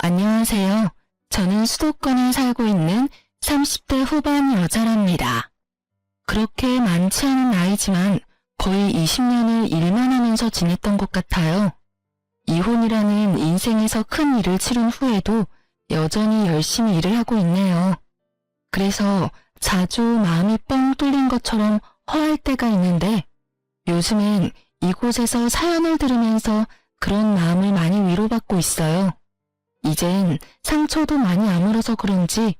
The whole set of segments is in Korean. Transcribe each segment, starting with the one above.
안녕하세요. 저는 수도권에 살고 있는 30대 후반 여자랍니다. 그렇게 많지 않은 나이지만 거의 20년을 일만 하면서 지냈던 것 같아요. 이혼이라는 인생에서 큰 일을 치른 후에도 여전히 열심히 일을 하고 있네요. 그래서 자주 마음이 뻥 뚫린 것처럼 허할 때가 있는데 요즘엔 이곳에서 사연을 들으면서 그런 마음을 많이 위로받고 있어요. 이젠 상처도 많이 아물어서 그런지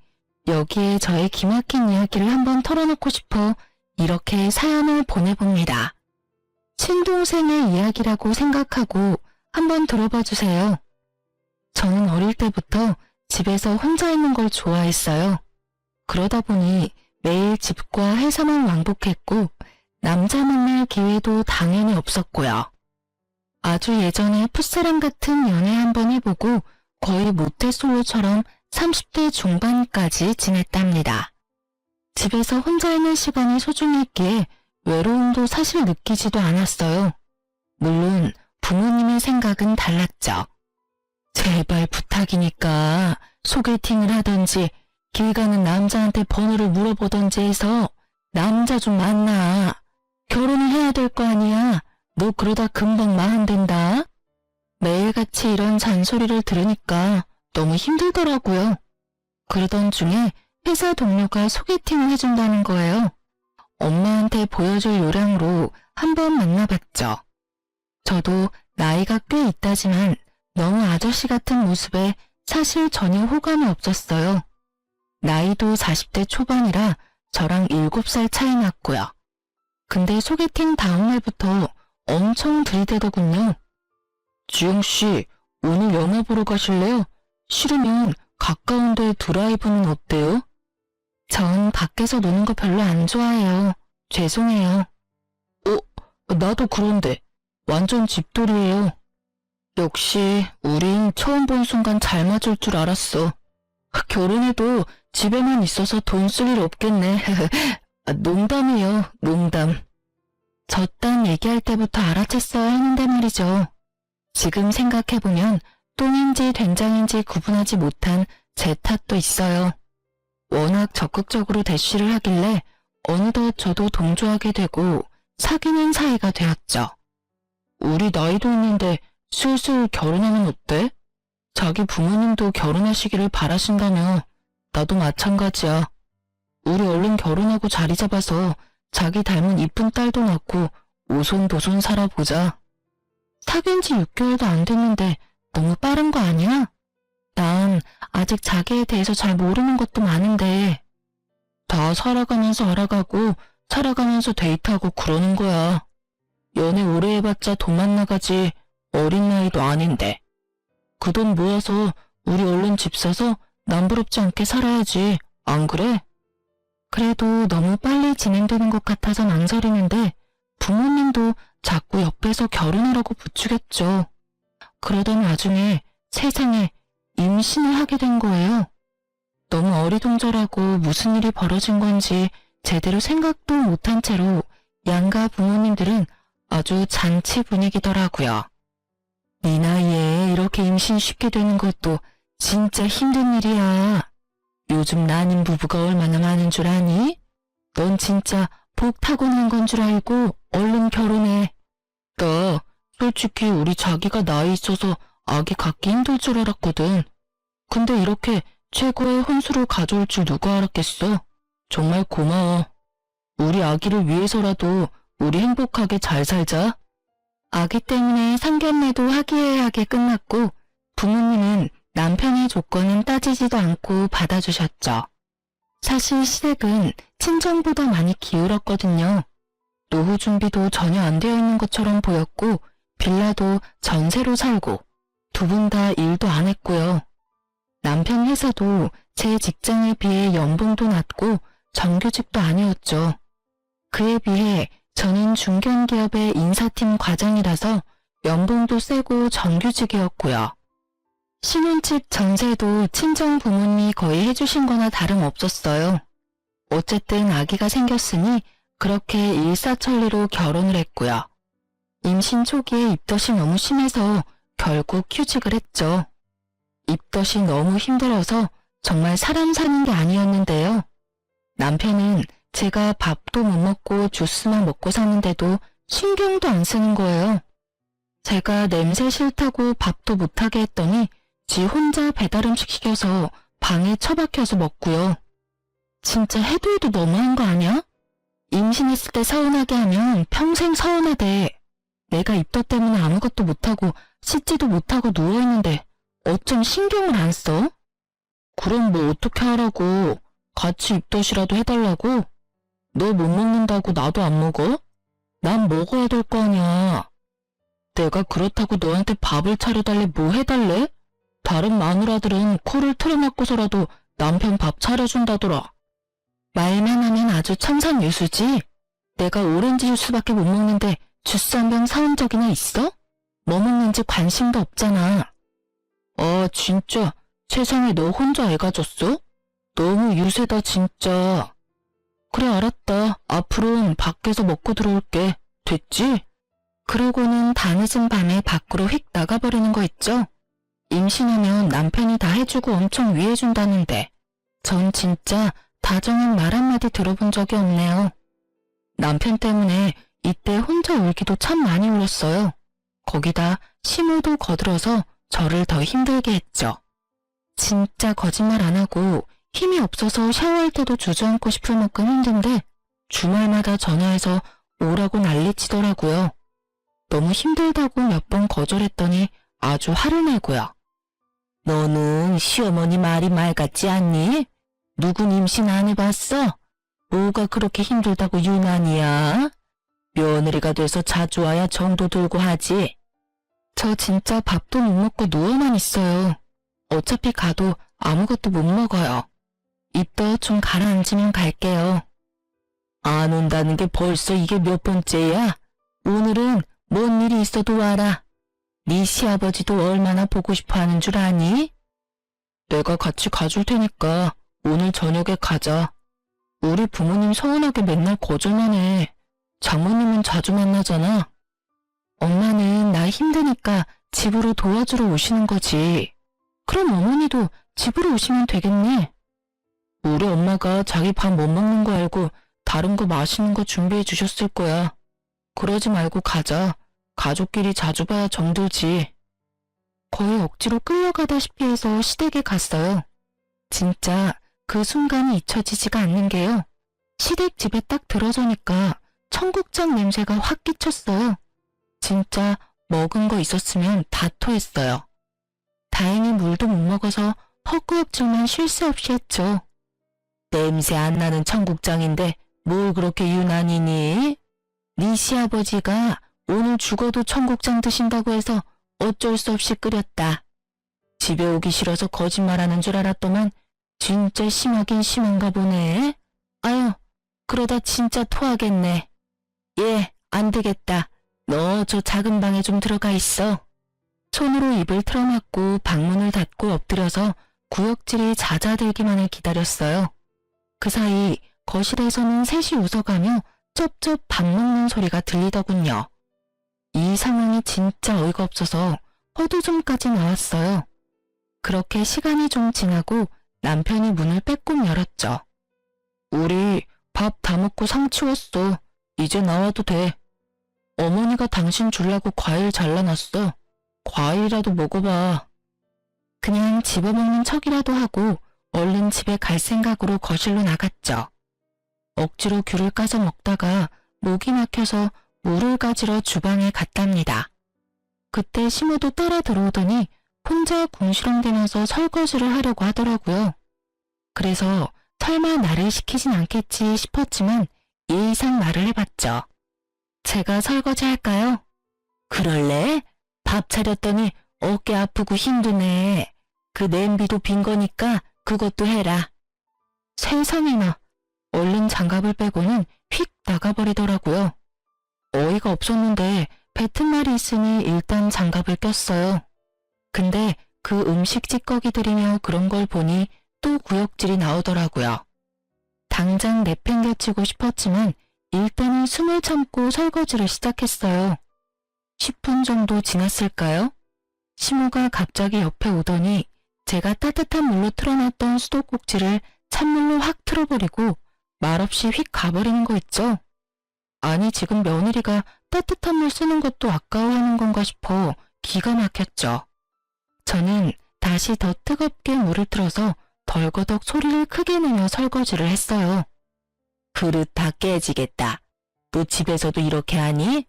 여기에 저의 기막힌 이야기를 한번 털어놓고 싶어 이렇게 사연을 보내봅니다. 친동생의 이야기라고 생각하고 한번 들어봐 주세요. 저는 어릴 때부터 집에서 혼자 있는 걸 좋아했어요. 그러다 보니 매일 집과 회사만 왕복했고 남자 만날 기회도 당연히 없었고요. 아주 예전에 풋사랑 같은 연애 한번 해보고 거의 모태솔로처럼 30대 중반까지 지냈답니다. 집에서 혼자 있는 시간이 소중했기에 외로움도 사실 느끼지도 않았어요. 물론 부모님의 생각은 달랐죠. 제발 부탁이니까 소개팅을 하던지 길 가는 남자한테 번호를 물어보던지 해서 남자 좀 만나. 결혼을 해야 될 거 아니야. 너 그러다 금방 마흔된다. 매일같이 이런 잔소리를 들으니까 너무 힘들더라고요. 그러던 중에 회사 동료가 소개팅을 해준다는 거예요. 엄마한테 보여줄 요량으로 한번 만나봤죠. 저도 나이가 꽤 있다지만 너무 아저씨 같은 모습에 사실 전혀 호감이 없었어요. 나이도 40대 초반이라 저랑 7살 차이 났고요. 근데 소개팅 다음날부터 엄청 들이대더군요. 지영씨, 오늘 영화 보러 가실래요? 싫으면 가까운데 드라이브는 어때요? 전 밖에서 노는 거 별로 안 좋아해요. 죄송해요. 나도 그런데. 완전 집돌이에요. 역시 우린 처음 본 순간 잘 맞을 줄 알았어. 결혼해도 집에만 있어서 돈 쓸 일 없겠네. 농담이에요, 농담. 저딴 얘기할 때부터 알아챘어야 했는데 말이죠. 지금 생각해보면 똥인지 된장인지 구분하지 못한 제 탓도 있어요. 워낙 적극적으로 대쉬를 하길래 어느덧 저도 동조하게 되고 사귀는 사이가 되었죠. 우리 나이도 있는데 슬슬 결혼하면 어때? 자기 부모님도 결혼하시기를 바라신다며 나도 마찬가지야. 우리 얼른 결혼하고 자리 잡아서 자기 닮은 이쁜 딸도 낳고 오손도손 살아보자. 사귄 지 6개월도 안 됐는데 너무 빠른 거 아니야? 난 아직 자기에 대해서 잘 모르는 것도 많은데. 다 살아가면서 알아가고 살아가면서 데이트하고 그러는 거야. 연애 오래 해봤자 돈만 나가지 어린 나이도 아닌데. 그 돈 모아서 우리 얼른 집 사서 남부럽지 않게 살아야지. 안 그래? 그래도 너무 빨리 진행되는 것 같아서 망설이는데 부모님도 자꾸 옆에서 결혼하라고 부추겼죠. 그러던 와중에 세상에 임신을 하게 된 거예요. 너무 어리둥절하고 무슨 일이 벌어진 건지 제대로 생각도 못한 채로 양가 부모님들은 아주 잔치 분위기더라고요. 네 나이에 이렇게 임신 쉽게 되는 것도 진짜 힘든 일이야. 요즘 난임 부부가 얼마나 많은 줄 아니? 넌 진짜 복 타고난 건 줄 알고 얼른 결혼해. 나 솔직히 우리 자기가 나이 있어서 아기 갖기 힘들 줄 알았거든. 근데 이렇게 최고의 혼수를 가져올 줄 누가 알았겠어. 정말 고마워. 우리 아기를 위해서라도 우리 행복하게 잘 살자. 아기 때문에 상견례도 화기애애하게 끝났고 부모님은 남편의 조건은 따지지도 않고 받아주셨죠. 사실 시댁은 친정보다 많이 기울었거든요. 노후 준비도 전혀 안 되어 있는 것처럼 보였고 빌라도 전세로 살고 두 분 다 일도 안 했고요. 남편 회사도 제 직장에 비해 연봉도 낮고 정규직도 아니었죠. 그에 비해 저는 중견기업의 인사팀 과장이라서 연봉도 세고 정규직이었고요. 신혼집 전세도 친정 부모님이 거의 해주신 거나 다름없었어요. 어쨌든 아기가 생겼으니 그렇게 일사천리로 결혼을 했고요. 임신 초기에 입덧이 너무 심해서 결국 휴직을 했죠. 입덧이 그것이 너무 힘들어서 정말 사람 사는 게 아니었는데요. 남편은 제가 밥도 못 먹고 주스만 먹고 사는데도 신경도 안 쓰는 거예요. 제가 냄새 싫다고 밥도 못하게 했더니 지 혼자 배달음식 시켜서 방에 처박혀서 먹고요. 진짜 해도 너무한 거 아니야? 임신했을 때 서운하게 하면 평생 서운하대. 내가 입덧 때문에 아무것도 못하고 씻지도 못하고 누워있는데 어쩜 신경을 안 써? 그럼 뭐 어떻게 하라고? 같이 입덧이라도 해달라고? 너 못 먹는다고 나도 안 먹어? 난 먹어야 될 거 아니야. 내가 그렇다고 너한테 밥을 차려달래 뭐 해달래? 다른 마누라들은 코를 틀어막고서라도 남편 밥 차려준다더라. 말만 하면 아주 청산유수지? 내가 오렌지 주스밖에 못 먹는데 주스 한 병 사온 적이나 있어? 뭐 먹는지 관심도 없잖아. 아 진짜 세상에 너 혼자 애 가졌어? 너무 유세다 진짜. 그래 알았다. 앞으로는 밖에서 먹고 들어올게. 됐지? 그러고는 다 늦은 밤에 밖으로 휙 나가버리는 거 있죠? 임신하면 남편이 다 해주고 엄청 위해준다는데 전 진짜 다정한 말 한마디 들어본 적이 없네요. 남편 때문에 이때 혼자 울기도 참 많이 울었어요. 거기다 심호도 거들어서 저를 더 힘들게 했죠. 진짜 거짓말 안 하고 힘이 없어서 샤워할 때도 주저앉고 싶을 만큼 힘든데 주말마다 전화해서 오라고 난리치더라고요. 너무 힘들다고 몇 번 거절했더니 아주 화를 내고요. 너는 시어머니 말이 말 같지 않니? 누군 임신 안 해봤어? 뭐가 그렇게 힘들다고 유난이야? 며느리가 돼서 자주 와야 정도 들고 하지. 저 진짜 밥도 못 먹고 누워만 있어요. 어차피 가도 아무것도 못 먹어요. 입덧 좀 가라앉으면 갈게요. 안 온다는 게 벌써 이게 몇 번째야? 오늘은 뭔 일이 있어도 와라. 네 시아버지도 얼마나 보고 싶어 하는 줄 아니? 내가 같이 가줄 테니까 오늘 저녁에 가자. 우리 부모님 서운하게 맨날 거절만 해. 장모님은 자주 만나잖아. 엄마는 나 힘드니까 집으로 도와주러 오시는 거지. 그럼 어머니도 집으로 오시면 되겠네. 우리 엄마가 자기 밥 못 먹는 거 알고 다른 거 맛있는 거 준비해 주셨을 거야. 그러지 말고 가자. 가족끼리 자주 봐야 정들지. 거의 억지로 끌려가다시피 해서 시댁에 갔어요. 진짜 그 순간이 잊혀지지가 않는 게요. 시댁 집에 딱 들어서니까 청국장 냄새가 확 끼쳤어요. 진짜 먹은 거 있었으면 다 토했어요. 다행히 물도 못 먹어서 헛구역질만 쉴 새 없이 했죠. 냄새 안 나는 청국장인데 뭘 그렇게 유난이니? 네 시아버지가 오늘 죽어도 청국장 드신다고 해서 어쩔 수 없이 끓였다. 집에 오기 싫어서 거짓말하는 줄 알았더만 진짜 심하긴 심한가 보네. 아유, 그러다 진짜 토하겠네. 예, 안 되겠다. 너 저 작은 방에 좀 들어가 있어. 손으로 입을 틀어막고 방문을 닫고 엎드려서 구역질이 잦아들기만을 기다렸어요. 그 사이 거실에서는 셋이 웃어가며 쩝쩝 밥 먹는 소리가 들리더군요. 이 상황이 진짜 어이가 없어서 허두좀까지 나왔어요. 그렇게 시간이 좀 지나고 남편이 문을 빼꼼 열었죠. 우리 밥 다 먹고 상 치웠어. 이제 나와도 돼. 어머니가 당신 주려고 과일 잘라놨어. 과일이라도 먹어봐. 그냥 집어먹는 척이라도 하고 얼른 집에 갈 생각으로 거실로 나갔죠. 억지로 귤을 까서 먹다가 목이 막혀서 물을 가지러 주방에 갔답니다. 그때 심호도 따라 들어오더니 혼자 궁시렁대면서 설거지를 하려고 하더라고요. 그래서 설마 나를 시키진 않겠지 싶었지만 예의상 말을 해봤죠. 제가 설거지 할까요? 그럴래? 밥 차렸더니 어깨 아프고 힘드네. 그 냄비도 빈 거니까 그것도 해라. 세상에나. 얼른 장갑을 빼고는 휙 나가버리더라고요. 어이가 없었는데 뱉은 말이 있으니 일단 장갑을 꼈어요. 근데 그 음식 찌꺼기들이며 그런 걸 보니 또 구역질이 나오더라고요. 당장 내팽개치고 싶었지만 일단은 숨을 참고 설거지를 시작했어요. 10분 정도 지났을까요? 심호가 갑자기 옆에 오더니 제가 따뜻한 물로 틀어놨던 수도꼭지를 찬물로 확 틀어버리고 말없이 휙 가버리는 거 있죠? 아니 지금 며느리가 따뜻한 물 쓰는 것도 아까워하는 건가 싶어 기가 막혔죠. 저는 다시 더 뜨겁게 물을 틀어서 덜거덕 소리를 크게 내며 설거지를 했어요. 그릇 다 깨지겠다. 너 집에서도 이렇게 하니?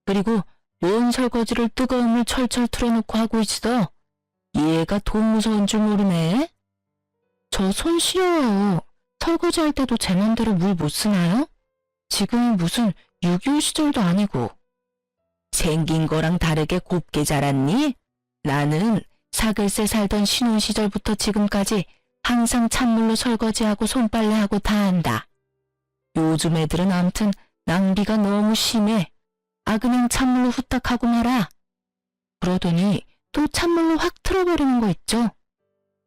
그리고 뭔 설거지를 뜨거운 물 철철 틀어놓고 하고 있어? 얘가 돈 무서운 줄 모르네? 저 손 시려워요. 설거지할 때도 제 맘대로 물 못 쓰나요? 지금은 무슨 6.25 시절도 아니고. 생긴 거랑 다르게 곱게 자랐니? 나는 사글세 살던 신혼 시절부터 지금까지 항상 찬물로 설거지하고 손빨래하고 다 한다. 요즘 애들은 암튼 낭비가 너무 심해. 아 그냥 찬물로 후딱 하고 말아. 그러더니 또 찬물로 확 틀어버리는 거 있죠.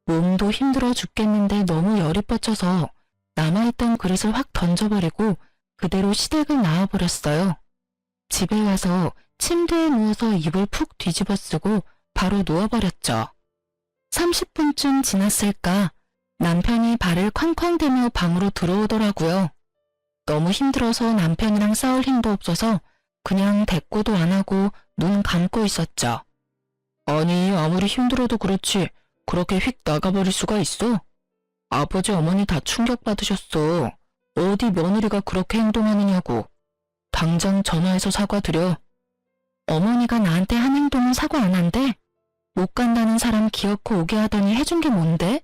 몸도 힘들어 죽겠는데 너무 열이 뻗쳐서 남아있던 그릇을 확 던져버리고 그대로 시댁을 나와버렸어요. 집에 와서 침대에 누워서 이불 푹 뒤집어 쓰고 바로 누워버렸죠. 30분쯤 지났을까 남편이 발을 쾅쾅대며 방으로 들어오더라고요. 너무 힘들어서 남편이랑 싸울 힘도 없어서 그냥 대꾸도 안 하고 눈 감고 있었죠. 아니 아무리 힘들어도 그렇지 그렇게 휙 나가버릴 수가 있어? 아버지 어머니 다 충격받으셨어. 어디 며느리가 그렇게 행동하느냐고. 당장 전화해서 사과드려. 어머니가 나한테 한 행동은 사과 안 한대? 못 간다는 사람 기어코 오게 하더니 해준 게 뭔데?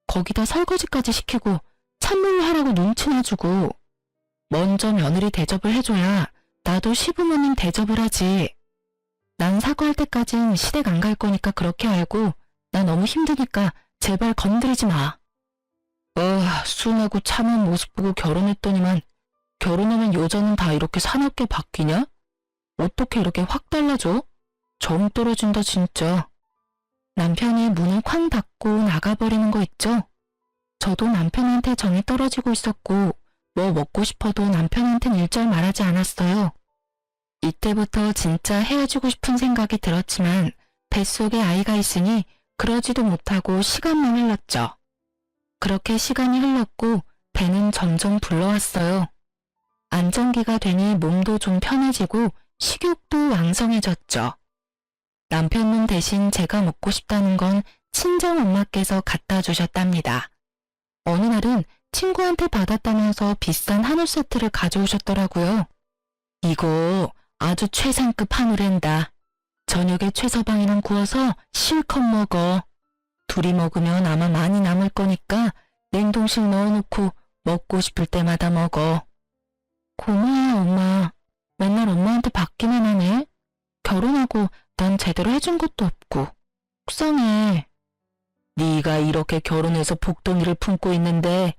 거기다 설거지까지 시키고 찬물로 하라고 눈치나 주고. 먼저 며느리 대접을 해줘야 나도 시부모님 대접을 하지. 난 사과할 때까진 시댁 안 갈 거니까 그렇게 알고 나 너무 힘드니까 제발 건드리지 마. 순하고 참한 모습 보고 결혼했더니만 결혼하면 여자는 다 이렇게 사납게 바뀌냐? 어떻게 이렇게 확 달라져? 정 떨어진다 진짜. 남편이 문을 쾅 닫고 나가버리는 거 있죠? 저도 남편한테 정이 떨어지고 있었고 뭐 먹고 싶어도 남편한텐 일절 말하지 않았어요. 이때부터 진짜 헤어지고 싶은 생각이 들었지만 뱃속에 아이가 있으니 그러지도 못하고 시간만 흘렀죠. 그렇게 시간이 흘렀고 배는 점점 불러왔어요. 안정기가 되니 몸도 좀 편해지고 식욕도 왕성해졌죠. 남편 놈 대신 제가 먹고 싶다는 건 친정엄마께서 갖다 주셨답니다. 어느 날은 친구한테 받았다면서 비싼 한우 세트를 가져오셨더라고요. 이거 아주 최상급 한우랜다. 저녁에 최서방이랑 구워서 실컷 먹어. 둘이 먹으면 아마 많이 남을 거니까 냉동실 넣어놓고 먹고 싶을 때마다 먹어. 고마워요 엄마. 맨날 엄마한테 받기만 하네. 결혼하고 난 제대로 해준 것도 없고. 속상해. 네가 이렇게 결혼해서 복덩이를 품고 있는데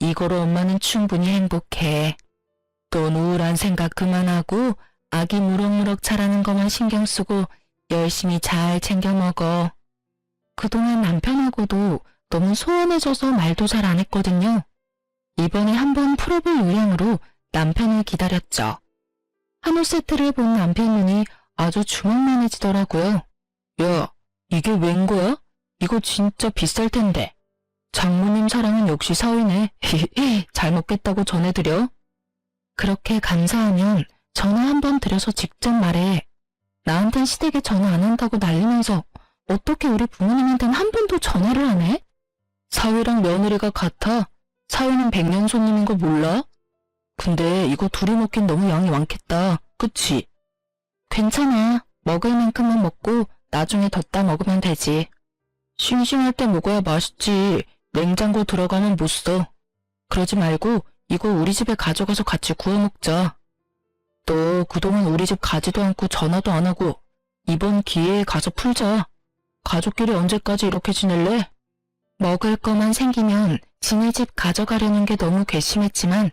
이거로 엄마는 충분히 행복해. 넌 우울한 생각 그만하고 아기 무럭무럭 자라는 것만 신경 쓰고 열심히 잘 챙겨 먹어. 그동안 남편하고도 너무 소원해져서 말도 잘 안 했거든요. 이번에 한번 풀어볼 요량으로 남편을 기다렸죠. 한우 세트를 본 남편 눈이 아주 주먹만해지더라고요. 야, 이게 웬 거야? 이거 진짜 비쌀 텐데. 장모님 사랑은 역시 사위네. 잘 먹겠다고 전해드려. 그렇게 감사하면 전화 한번 드려서 직접 말해. 나한텐 시댁에 전화 안 한다고 난리면서 어떻게 우리 부모님한테는 한 번도 전화를 안 해? 사위랑 며느리가 같아. 사위는 100년 손님인 거 몰라? 근데 이거 둘이 먹긴 너무 양이 많겠다. 그치? 괜찮아. 먹을 만큼만 먹고 나중에 덧다 먹으면 되지. 싱싱할 때 먹어야 맛있지. 냉장고 들어가면 못 써. 그러지 말고 이거 우리 집에 가져가서 같이 구워 먹자. 너 그동안 우리 집 가지도 않고 전화도 안 하고 이번 기회에 가서 풀자. 가족끼리 언제까지 이렇게 지낼래? 먹을 거만 생기면 지네 집 가져가려는 게 너무 괘씸했지만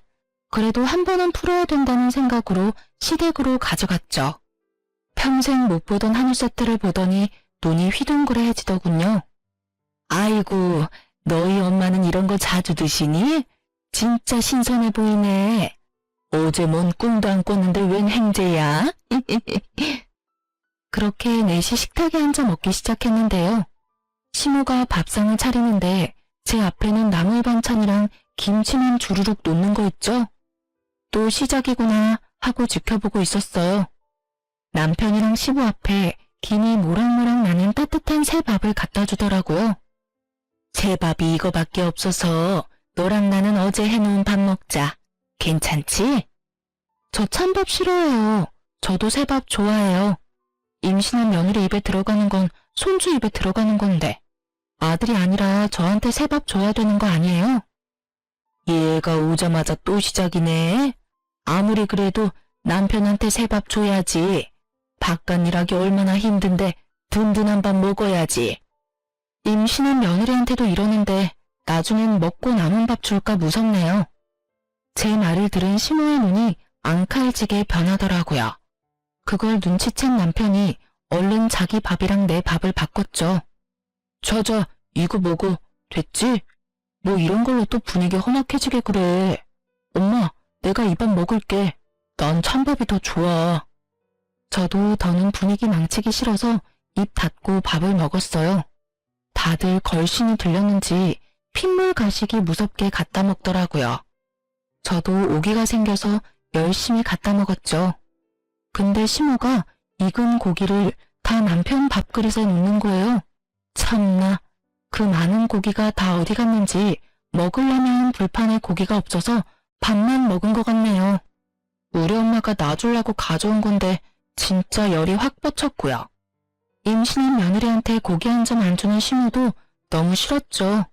그래도 한 번은 풀어야 된다는 생각으로 시댁으로 가져갔죠. 평생 못 보던 한우 세트를 보더니 눈이 휘둥그레해지더군요. 아이고, 너희 엄마는 이런 거 자주 드시니? 진짜 신선해 보이네. 어제 뭔 꿈도 안 꿨는데 웬 행제야? 그렇게 넷이 식탁에 앉아 먹기 시작했는데요. 시모가 밥상을 차리는데 제 앞에는 나물 반찬이랑 김치만 주르륵 놓는 거 있죠? 또 시작이구나 하고 지켜보고 있었어요. 남편이랑 시부 앞에 김이 모락모락 나는 따뜻한 새밥을 갖다 주더라고요. 새밥이 이거밖에 없어서 너랑 나는 어제 해놓은 밥 먹자. 괜찮지? 저 찬밥 싫어해요. 저도 새밥 좋아해요. 임신한 며느리 입에 들어가는 건 손주 입에 들어가는 건데 아들이 아니라 저한테 새밥 줘야 되는 거 아니에요? 얘가 오자마자 또 시작이네. 아무리 그래도 남편한테 새밥 줘야지. 바깥일하기 얼마나 힘든데 든든한 밥 먹어야지. 임신한 며느리한테도 이러는데 나중엔 먹고 남은 밥 줄까 무섭네요. 제 말을 들은 시모의 눈이 앙칼지게 변하더라고요. 그걸 눈치챈 남편이 얼른 자기 밥이랑 내 밥을 바꿨죠. 저저 이거 먹어. 됐지? 뭐 이런 걸로 또 분위기 험악해지게 그래. 엄마, 내가 이 밥 먹을게. 난 찬밥이 더 좋아. 저도 더는 분위기 망치기 싫어서 입 닫고 밥을 먹었어요. 다들 걸신이 들렸는지 핏물 가시기 무섭게 갖다 먹더라고요. 저도 오기가 생겨서 열심히 갖다 먹었죠. 근데 시모가 익은 고기를 다 남편 밥그릇에 놓는 거예요. 참나, 그 많은 고기가 다 어디 갔는지 먹으려면 불판에 고기가 없어서 밥만 먹은 것 같네요. 우리 엄마가 놔주려고 가져온 건데 진짜 열이 확 뻗쳤고요. 임신한 며느리한테 고기 한 점 안 주는 시모도 너무 싫었죠.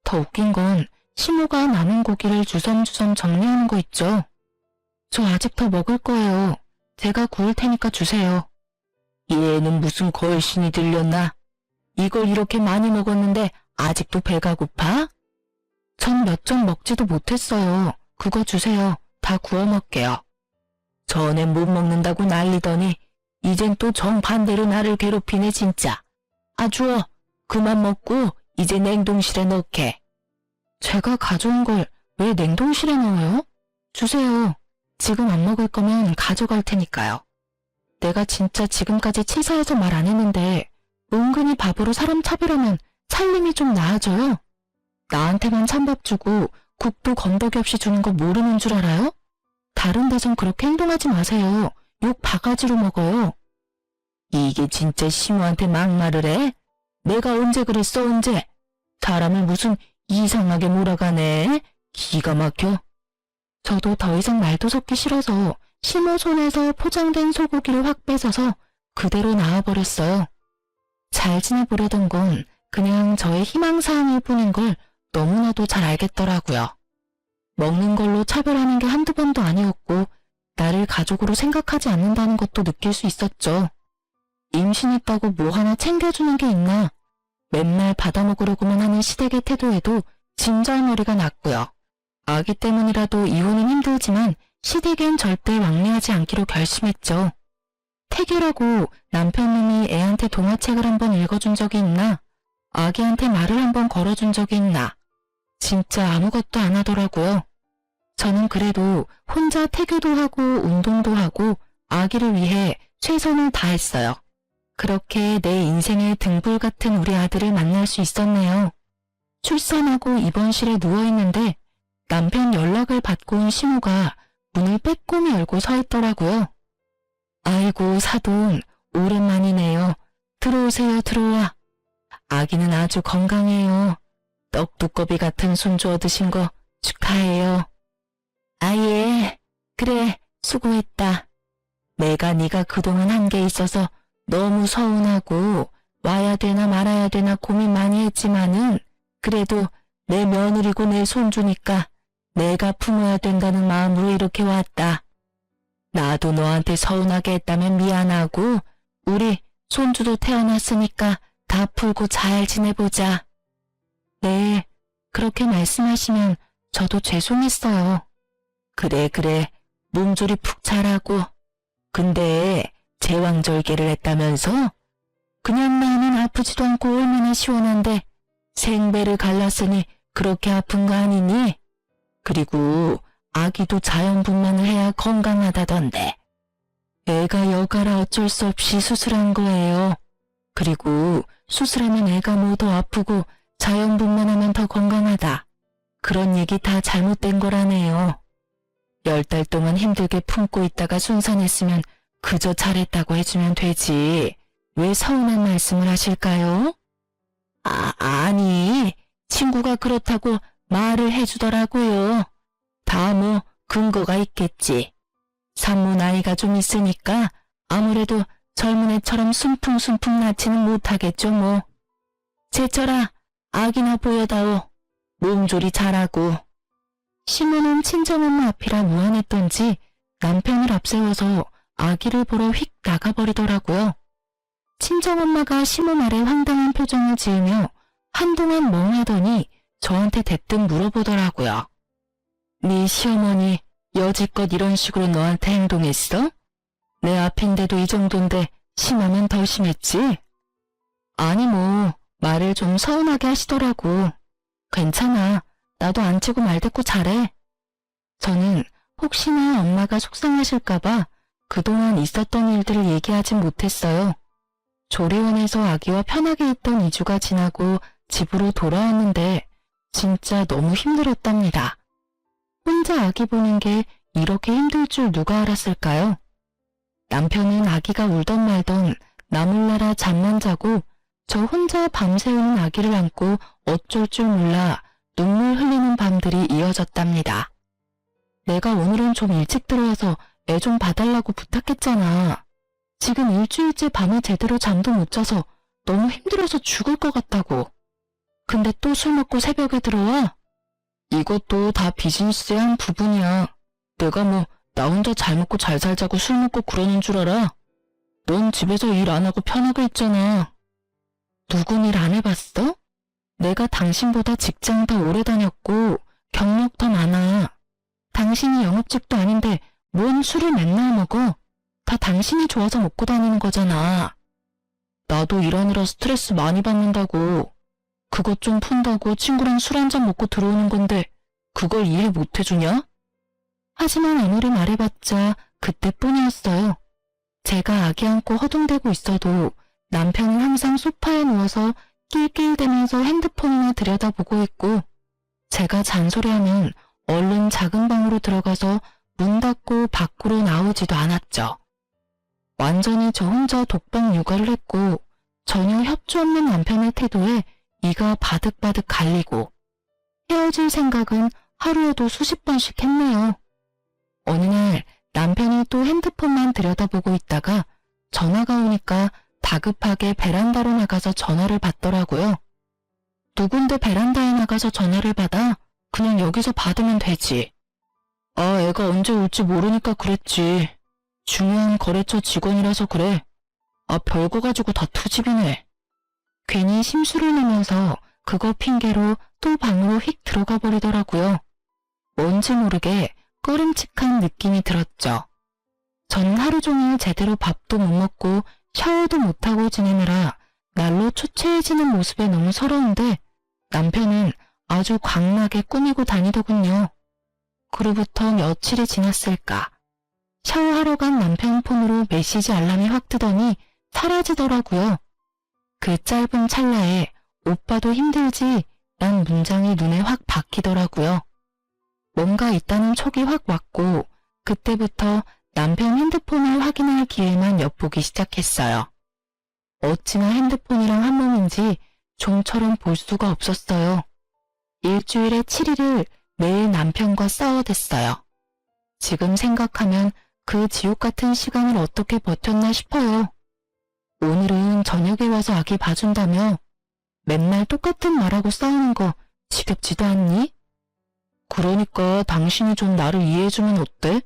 더 웃긴 건 시모가 남은 고기를 주섬주섬 정리하는 거 있죠. 저 아직 더 먹을 거예요. 제가 구울 테니까 주세요. 얘는 무슨 걸신이 들렸나? 이걸 이렇게 많이 먹었는데 아직도 배가 고파? 전 몇 점 먹지도 못했어요. 그거 주세요. 다 구워 먹게요. 전엔 못 먹는다고 난리더니 이젠 또 정반대로 나를 괴롭히네 진짜. 아 주워. 그만 먹고 이제 냉동실에 넣게. 제가 가져온 걸 왜 냉동실에 넣어요? 주세요. 지금 안 먹을 거면 가져갈 테니까요. 내가 진짜 지금까지 치사해서 말 안 했는데 은근히 밥으로 사람 차별하면 살림이 좀 나아져요? 나한테만 찬밥 주고 국도 건더기 없이 주는 거 모르는 줄 알아요? 다른 데선 그렇게 행동하지 마세요. 욕 바가지로 먹어요. 이게 진짜 시모한테 막말을 해? 내가 언제 그랬어 언제? 사람을 무슨 이상하게 몰아가네. 기가 막혀. 저도 더 이상 말도 섞기 싫어서 시모 손에서 포장된 소고기를 확 뺏어서 그대로 나와버렸어요. 잘 지내보려던 건 그냥 저의 희망사항일 뿐인 걸 너무나도 잘 알겠더라고요. 먹는 걸로 차별하는 게 한두 번도 아니었고 나를 가족으로 생각하지 않는다는 것도 느낄 수 있었죠. 임신했다고 뭐 하나 챙겨주는 게 있나? 맨날 받아먹으려고만 하는 시댁의 태도에도 진절머리가 났고요. 아기 때문이라도 이혼은 힘들지만 시댁엔 절대 왕래하지 않기로 결심했죠. 태교라고 남편님이 애한테 동화책을 한번 읽어준 적이 있나? 아기한테 말을 한번 걸어준 적이 있나? 진짜 아무것도 안 하더라고요. 저는 그래도 혼자 태교도 하고 운동도 하고 아기를 위해 최선을 다했어요. 그렇게 내 인생의 등불 같은 우리 아들을 만날 수 있었네요. 출산하고 입원실에 누워있는데 남편 연락을 받고 온 시모가 문을 빼꼼히 열고 서 있더라고요. 아이고 사돈 오랜만이네요. 들어오세요 들어와. 아기는 아주 건강해요. 떡두꺼비 같은 손주 얻으신 거 축하해요. 아예 그래 수고했다. 내가 네가 그동안 한 게 있어서 너무 서운하고 와야 되나 말아야 되나 고민 많이 했지만은 그래도 내 며느리고 내 손주니까 내가 품어야 된다는 마음으로 이렇게 왔다. 나도 너한테 서운하게 했다면 미안하고 우리 손주도 태어났으니까 다 풀고 잘 지내보자. 네, 그렇게 말씀하시면 저도 죄송했어요. 그래, 몸조리 푹 잘하고. 근데 제왕절개를 했다면서? 그냥 나는 아프지도 않고 얼마나 시원한데 생배를 갈랐으니 그렇게 아픈 거 아니니? 그리고 아기도 자연분만을 해야 건강하다던데. 애가 여가라 어쩔 수 없이 수술한 거예요. 그리고 수술하면 애가 뭐 더 아프고 자연분만 하면 더 건강하다. 그런 얘기 다 잘못된 거라네요. 10달 동안 힘들게 품고 있다가 순산했으면 그저 잘했다고 해주면 되지. 왜 서운한 말씀을 하실까요? 아니, 친구가 그렇다고 말을 해주더라고요. 다 뭐 근거가 있겠지. 산모 나이가 좀 있으니까 아무래도 젊은 애처럼 순풍순풍 낳지는 못하겠죠 뭐. 제철아, 아기나 보여다오. 몸조리 잘하고. 시모는 친정엄마 앞이라 무안했던지 남편을 앞세워서 아기를 보러 휙 나가버리더라고요. 친정엄마가 시모 말에 황당한 표정을 지으며 한동안 멍하더니 저한테 대뜸 물어보더라고요. 네 시어머니 여지껏 이런 식으로 너한테 행동했어? 내 앞인데도 이 정도인데 심하면 더 심했지? 아니 뭐 말을 좀 서운하게 하시더라고. 괜찮아. 나도 안 치고 말대꾸 잘해. 저는 혹시나 엄마가 속상하실까봐 그동안 있었던 일들을 얘기하진 못했어요. 조리원에서 아기와 편하게 있던 2주가 지나고 집으로 돌아왔는데 진짜 너무 힘들었답니다. 혼자 아기 보는 게 이렇게 힘들 줄 누가 알았을까요? 남편은 아기가 울던 말던 나 몰라라 잠만 자고 저 혼자 밤새 우는 아기를 안고 어쩔 줄 몰라 눈물 흘리는 밤들이 이어졌답니다. 내가 오늘은 좀 일찍 들어와서 애 좀 봐달라고 부탁했잖아. 지금 일주일째 밤에 제대로 잠도 못 자서 너무 힘들어서 죽을 것 같다고. 근데 또 술 먹고 새벽에 들어와? 이것도 다 비즈니스의 한 부분이야. 내가 뭐 나 혼자 잘 먹고 잘 살자고 술 먹고 그러는 줄 알아? 넌 집에서 일 안 하고 편하게 있잖아. 누군 일 안 해봤어? 내가 당신보다 직장 더 오래 다녔고 경력 더 많아. 당신이 영업직도 아닌데 뭔 술을 맨날 먹어? 다 당신이 좋아서 먹고 다니는 거잖아. 나도 일하느라 스트레스 많이 받는다고. 그것 좀 푼다고 친구랑 술 한잔 먹고 들어오는 건데 그걸 이해 못 해주냐? 하지만 아무리 말해봤자 그때뿐이었어요. 제가 아기 안고 허둥대고 있어도 남편은 항상 소파에 누워서 낄낄대면서 핸드폰이나 들여다보고 있고 제가 잔소리하면 얼른 작은 방으로 들어가서 문 닫고 밖으로 나오지도 않았죠. 완전히 저 혼자 독방 육아를 했고 전혀 협조 없는 남편의 태도에 이가 바득바득 갈리고 헤어질 생각은 하루에도 수십 번씩 했네요. 어느 날 남편이 또 핸드폰만 들여다보고 있다가 전화가 오니까 다급하게 베란다로 나가서 전화를 받더라고요. 누군데 베란다에 나가서 전화를 받아? 그냥 여기서 받으면 되지. 아, 애가 언제 올지 모르니까 그랬지. 중요한 거래처 직원이라서 그래. 아, 별거 가지고 다 투집이네. 괜히 심술을 내면서 그거 핑계로 또 방으로 휙 들어가 버리더라고요. 뭔지 모르게 꺼림칙한 느낌이 들었죠. 저는 하루 종일 제대로 밥도 못 먹고 샤워도 못하고 지내느라 날로 초췌해지는 모습에 너무 서러운데 남편은 아주 광나게 꾸미고 다니더군요. 그로부터 며칠이 지났을까. 샤워하러 간 남편 폰으로 메시지 알람이 확 뜨더니 사라지더라고요. 그 짧은 찰나에 오빠도 힘들지? 란 문장이 눈에 확 박히더라고요. 뭔가 있다는 촉이 확 왔고 그때부터 남편 핸드폰을 확인할 기회만 엿보기 시작했어요. 어찌나 핸드폰이랑 한 몸인지 좀처럼 볼 수가 없었어요. 일주일에 7일을 매일 남편과 싸워댔어요. 지금 생각하면 그 지옥 같은 시간을 어떻게 버텼나 싶어요. 오늘은 저녁에 와서 아기 봐준다며 맨날 똑같은 말하고 싸우는 거 지겹지도 않니? 그러니까 당신이 좀 나를 이해해주면 어때?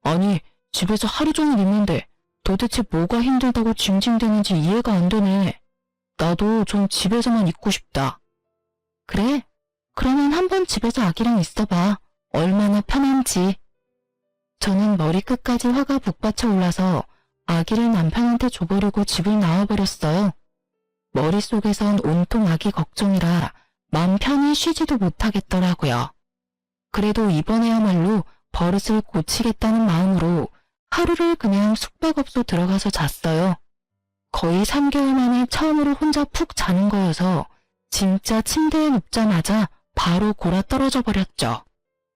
아니, 집에서 하루 종일 있는데 도대체 뭐가 힘들다고 징징대는지 이해가 안 되네. 나도 좀 집에서만 있고 싶다. 그래? 그러면 한번 집에서 아기랑 있어봐. 얼마나 편한지. 저는 머리끝까지 화가 북받쳐 올라서 아기를 남편한테 줘버리고 집을 나와버렸어요. 머릿속에선 온통 아기 걱정이라 마음 편히 쉬지도 못하겠더라고요. 그래도 이번에야말로 버릇을 고치겠다는 마음으로 하루를 그냥 숙박업소 들어가서 잤어요. 거의 3개월 만에 처음으로 혼자 푹 자는 거여서 진짜 침대에 눕자마자 바로 골아 떨어져 버렸죠.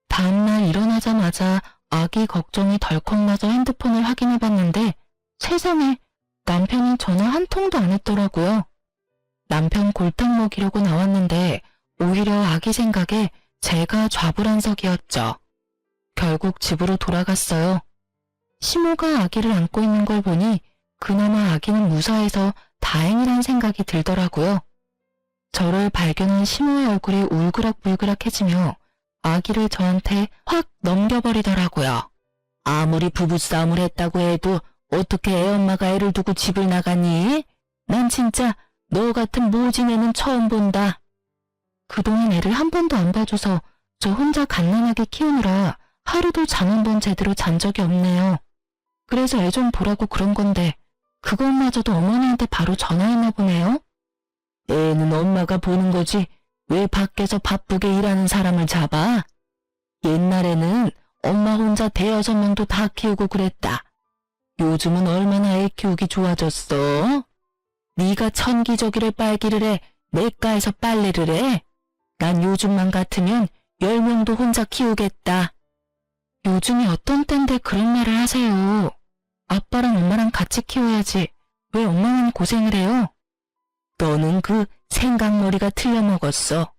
다음날 일어나자마자 아기 걱정이 덜컥 나서 핸드폰을 확인해봤는데 세상에 남편이 전화 한 통도 안 했더라고요. 남편 골탕 먹이려고 나왔는데 오히려 아기 생각에 제가 좌불안석이었죠. 결국 집으로 돌아갔어요. 시모가 아기를 안고 있는 걸 보니 그나마 아기는 무사해서 다행이란 생각이 들더라고요. 저를 발견한 시모의 얼굴이 울그락불그락해지며 아기를 저한테 확 넘겨버리더라고요. 아무리 부부싸움을 했다고 해도 어떻게 애엄마가 애를 두고 집을 나가니? 난 진짜 너 같은 모진 애는 처음 본다. 그동안 애를 한 번도 안 봐줘서 저 혼자 갓난아기 키우느라 하루도 잠 한 번 제대로 잔 적이 없네요. 그래서 애 좀 보라고 그런 건데 그것마저도 어머니한테 바로 전화했나 보네요. 애는 엄마가 보는 거지 왜 밖에서 바쁘게 일하는 사람을 잡아? 옛날에는 엄마 혼자 대여섯 명도 다 키우고 그랬다. 요즘은 얼마나 애 키우기 좋아졌어? 네가 천기저귀를 빨기를 해 내과에서 빨래를 해? 난 요즘만 같으면 10명도 혼자 키우겠다. 요즘이 어떤 땐데 그런 말을 하세요. 아빠랑 엄마랑 같이 키워야지. 왜 엄마만 고생을 해요? 너는 그 생각머리가 틀려먹었어.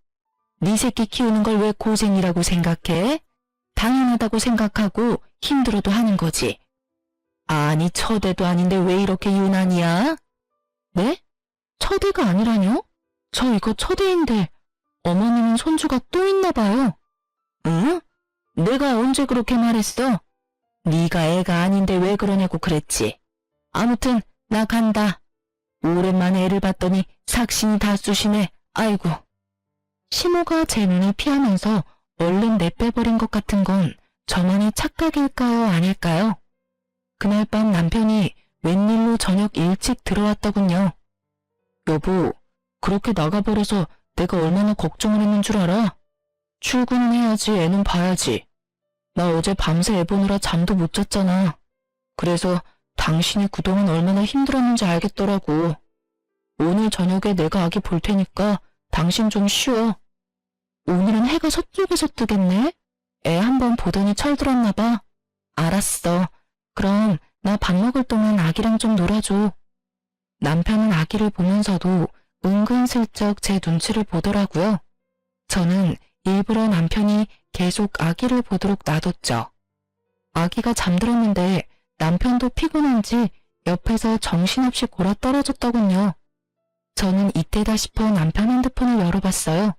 네 새끼 키우는 걸 왜 고생이라고 생각해? 당연하다고 생각하고 힘들어도 하는 거지. 아니 처대도 아닌데 왜 이렇게 유난이야? 네? 처대가 아니라뇨? 저 이거 처대인데 어머님은 손주가 또 있나 봐요. 응? 내가 언제 그렇게 말했어? 네가 애가 아닌데 왜 그러냐고 그랬지. 아무튼 나 간다. 오랜만에 애를 봤더니 삭신이 다 쑤시네. 아이고. 시모가 제 눈을 피하면서 얼른 내빼버린 것 같은 건 저만의 착각일까요 아닐까요? 그날 밤 남편이 웬일로 저녁 일찍 들어왔더군요. 여보, 그렇게 나가버려서 내가 얼마나 걱정을 했는 줄 알아? 출근은 해야지 애는 봐야지. 나 어제 밤새 애 보느라 잠도 못 잤잖아. 그래서 당신이 그동안 얼마나 힘들었는지 알겠더라고. 오늘 저녁에 내가 아기 볼 테니까 당신 좀 쉬어. 오늘은 해가 서쪽에서 뜨겠네? 애 한번 보더니 철들었나 봐. 알았어. 그럼 나 밥 먹을 동안 아기랑 좀 놀아줘. 남편은 아기를 보면서도 은근슬쩍 제 눈치를 보더라고요. 저는 일부러 남편이 계속 아기를 보도록 놔뒀죠. 아기가 잠들었는데 남편도 피곤한지 옆에서 정신없이 골아 떨어졌더군요. 저는 이때다 싶어 남편 핸드폰을 열어봤어요.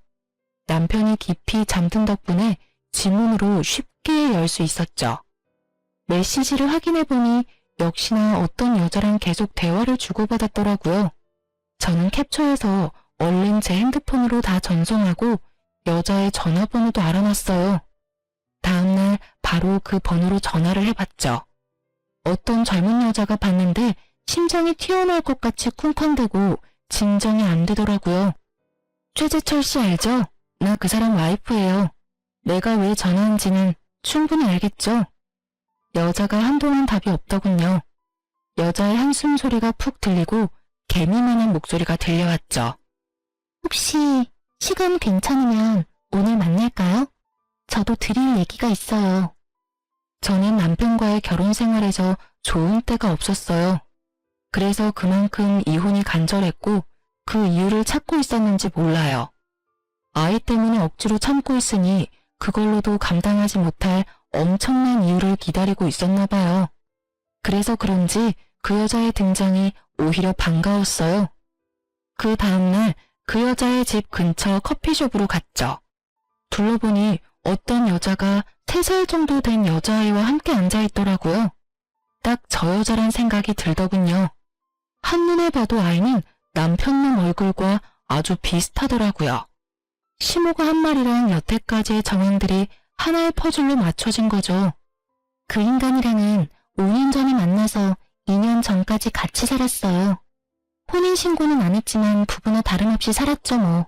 남편이 깊이 잠든 덕분에 지문으로 쉽게 열 수 있었죠. 메시지를 확인해보니 역시나 어떤 여자랑 계속 대화를 주고받았더라고요. 저는 캡처해서 얼른 제 핸드폰으로 다 전송하고 여자의 전화번호도 알아놨어요. 다음날 바로 그 번호로 전화를 해봤죠. 어떤 젊은 여자가 봤는데 심장이 튀어나올 것 같이 쿵쾅대고 진정이 안 되더라고요. 최재철 씨 알죠? 나 그 사람 와이프예요. 내가 왜 전화한지는 충분히 알겠죠? 여자가 한동안 답이 없더군요. 여자의 한숨 소리가 푹 들리고 개미만한 목소리가 들려왔죠. 혹시 시간 괜찮으면 오늘 만날까요? 저도 드릴 얘기가 있어요. 저는 남편과의 결혼 생활에서 좋은 때가 없었어요. 그래서 그만큼 이혼이 간절했고 그 이유를 찾고 있었는지 몰라요. 아이 때문에 억지로 참고 있으니 그걸로도 감당하지 못할 엄청난 이유를 기다리고 있었나 봐요. 그래서 그런지 그 여자의 등장이 오히려 반가웠어요. 그 다음날 그 여자의 집 근처 커피숍으로 갔죠. 둘러보니 어떤 여자가 3살 정도 된 여자아이와 함께 앉아있더라고요. 딱 저 여자란 생각이 들더군요. 한눈에 봐도 아이는 남편놈 얼굴과 아주 비슷하더라고요. 시모가 한 말이랑 여태까지의 정황들이 하나의 퍼즐로 맞춰진 거죠. 그 인간이랑은 5년 전에 만나서 2년 전까지 같이 살았어요. 혼인신고는 안 했지만 부부나 다름없이 살았죠 뭐.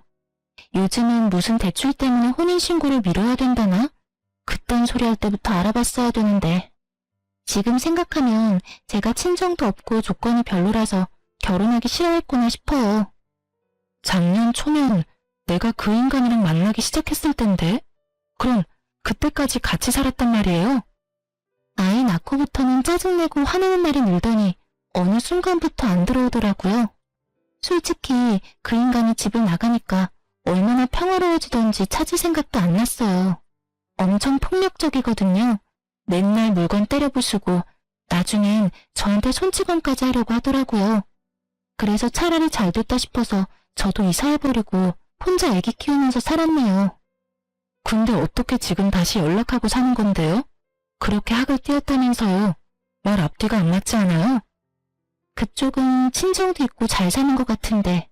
요즘은 무슨 대출 때문에 혼인신고를 미뤄야 된다나? 그딴 소리 할 때부터 알아봤어야 되는데. 지금 생각하면 제가 친정도 없고 조건이 별로라서 결혼하기 싫어했구나 싶어요. 작년 초면 내가 그 인간이랑 만나기 시작했을 텐데? 그럼 그때까지 같이 살았단 말이에요? 아이 낳고부터는 짜증내고 화내는 날이 늘더니 어느 순간부터 안 들어오더라고요. 솔직히 그 인간이 집을 나가니까 얼마나 평화로워지던지 찾을 생각도 안 났어요. 엄청 폭력적이거든요. 맨날 물건 때려 부수고 나중엔 저한테 손찌검까지 하려고 하더라고요. 그래서 차라리 잘 됐다 싶어서 저도 이사해버리고 혼자 애기 키우면서 살았네요. 근데 어떻게 지금 다시 연락하고 사는 건데요? 그렇게 학을 띄었다면서요. 말 앞뒤가 안 맞지 않아요? 그쪽은 친정도 있고 잘 사는 것 같은데